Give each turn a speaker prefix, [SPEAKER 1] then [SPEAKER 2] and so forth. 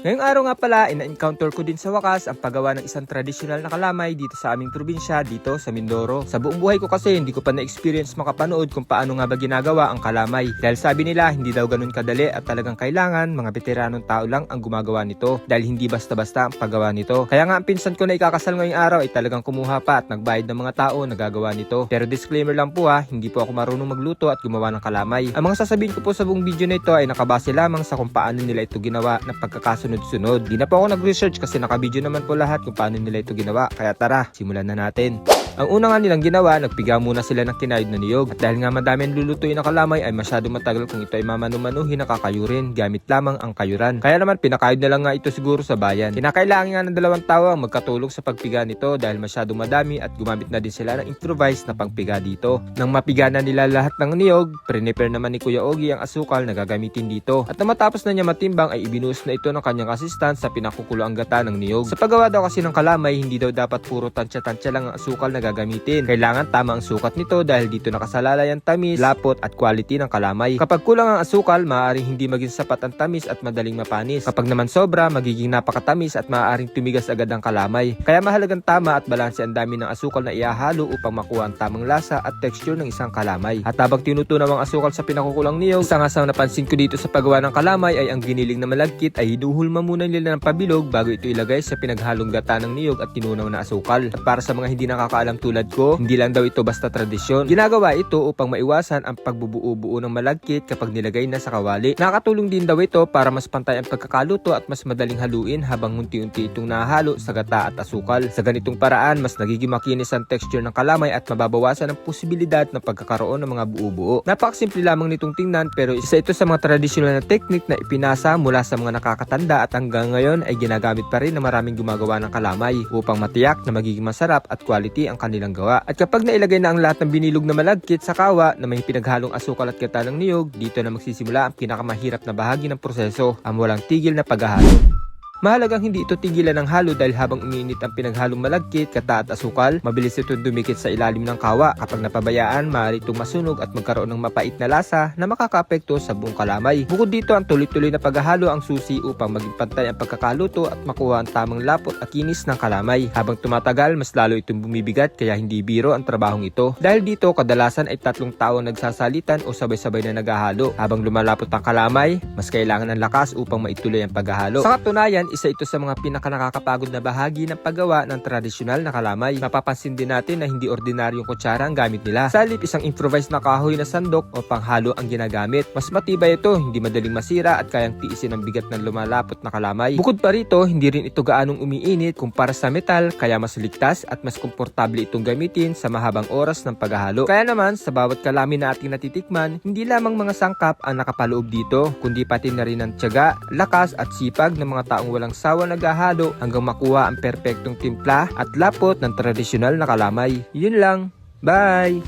[SPEAKER 1] Ngayong araw nga pala, ina-encounter ko din sa wakas ang paggawa ng isang tradisyonal na kalamay dito sa aming probinsya, dito sa Mindoro. Sa buong buhay ko kasi hindi ko pa na-experience makapanood kung paano nga ba ginagawa ang kalamay. Dahil sabi nila, hindi daw ganun kadali at talagang kailangan mga veteranong tao lang ang gumagawa nito. Dahil hindi basta-basta ang paggawa nito. Kaya nga ang pinsan ko na ikakasal ngayong araw ay talagang kumuha pa at nagbayad ng mga tao na gagawa nito. Pero disclaimer lang po hindi po ako marunong magluto at gumawa ng kalamay. Ang mga sasabihin ko po sa buong video na ito ay nakabase lamang sa kung paano nila ito ginawa ng pagkakasunod-sunod. Di na po ako nag-research kasi nakabidyo naman po lahat kung paano nila ito ginawa. Kaya tara, simulan na natin. Ang una nga nilang ginawa, nagpiga muna sila ng kinayod na niyog. At dahil nga madami ang lulutuin na kalamay ay masyado matagal kung ito ay mamanu-manuhin na kakayurin gamit lamang ang kayuran. Kaya naman pinakayod na lang nga ito siguro sa bayan. Kinakailangan nga ng dalawang tao ang magkatulong sa pagpiga nito dahil masyado madami at gumamit na din sila ng improvised na pangpiga dito. Nang mapiga na nila lahat ng niyog, prepare naman ni Kuya Ogie ang asukal na gagamitin dito. At nang matapos na niya matimbang ay ibinuhos na ito ng kanyang assistant sa pinakukulo ang gata ng niyog. Sa paggawa daw kasi ng kalamay, hindi daw dapat puro tansya-tansya lang ang asukal na gagamitin. Kailangan tama ang sukat nito dahil dito nakasalalay ang tamis, lapot at quality ng kalamay. Kapag kulang ang asukal, maaaring hindi maging sapat ang tamis at madaling mapanis. Kapag naman sobra, magiging napakatamis at maaaring tumigas agad ang kalamay. Kaya mahalagang tama at balanse ang dami ng asukal na ihahalo upang makuha ang tamang lasa at texture ng isang kalamay. At habang tinutunaw ang asukal sa pinakukulang niyog, isang asang napansin ko dito sa paggawa ng kalamay ay ang giniling na malagkit ay hinuhulma muna nila ng pabilog bago ito ilagay sa pinaghalong gata ng niyog at tinunaw na asukal. At para sa mga hindi nakakaalam tulad ko, hindi lang daw ito basta tradisyon. Ginagawa ito upang maiwasan ang pagbubuo-buo ng malagkit kapag nilagay na sa kawali. Nakakatulong din daw ito para mas pantay ang pagkakaluto at mas madaling haluin habang unti-unti itong nahalo sa gata at asukal. Sa ganitong paraan, mas nagiging makinis ang texture ng kalamay at mababawasan ang posibilidad ng pagkakaroon ng mga buo-buo. Napakasimple lamang nitong tingnan pero isa ito sa mga tradisyonal na technique na ipinasa mula sa mga nakakatanda at hanggang ngayon ay ginagamit pa rin ng maraming gumagawa ng kalamay upang matiyak na magiging masarap at quality ang kanilang gawa. At kapag nailagay na ang lahat ng binilog na malagkit sa kawa na may pinaghalong asukal at gata ng niyog, dito na magsisimula ang pinakamahirap na bahagi ng proseso, ang walang tigil na paghahalo. Mahalagang hindi ito tigilan ng halo dahil habang umiinit ang pinaghalong malagkit, gata at asukal, mabilis itong dumikit sa ilalim ng kawa. Kapag napabayaan, maaari itong masunog at magkaroon ng mapait na lasa na makakaapekto sa buong kalamay. Bukod dito, ang tuloy-tuloy na paghahalo ang susi upang maging pantay ang pagkakaluto at makuha ang tamang lapot at kinis ng kalamay. Habang tumatagal, mas lalo itong bumibigat kaya hindi biro ang trabahong ito. Dahil dito, kadalasan ay 3 tao nagsasalitan o sabay-sabay na naghahalo. Habang lumalapot ang kalamay, mas kailangan ng lakas upang maituloy ang paghahalo. Sa katunayan, isa ito sa mga pinaka-nakakapagod na bahagi ng paggawa ng tradisyonal na kalamay. Mapapansin din natin na hindi ordinaryong kutsara ang gamit nila. Sa halip, isang improvised na kahoy na sandok o panghalo ang ginagamit. Mas matibay ito, hindi madaling masira at kayang tiisin ang bigat ng lumalapot na kalamay. Bukod pa rito, hindi rin ito gaanong umiinit kumpara sa metal kaya mas ligtas at mas komportable itong gamitin sa mahabang oras ng paghahalo. Kaya naman, sa bawat kalamay na ating natitikman, hindi lamang mga sangkap ang nakapaloob dito, kundi pati na rin ang tiyaga, lakas at sipag ng mga taong walang sawa naghahalo hanggang makuha ang perpektong timpla at lapot ng tradisyonal na kalamay. Yun lang. Bye!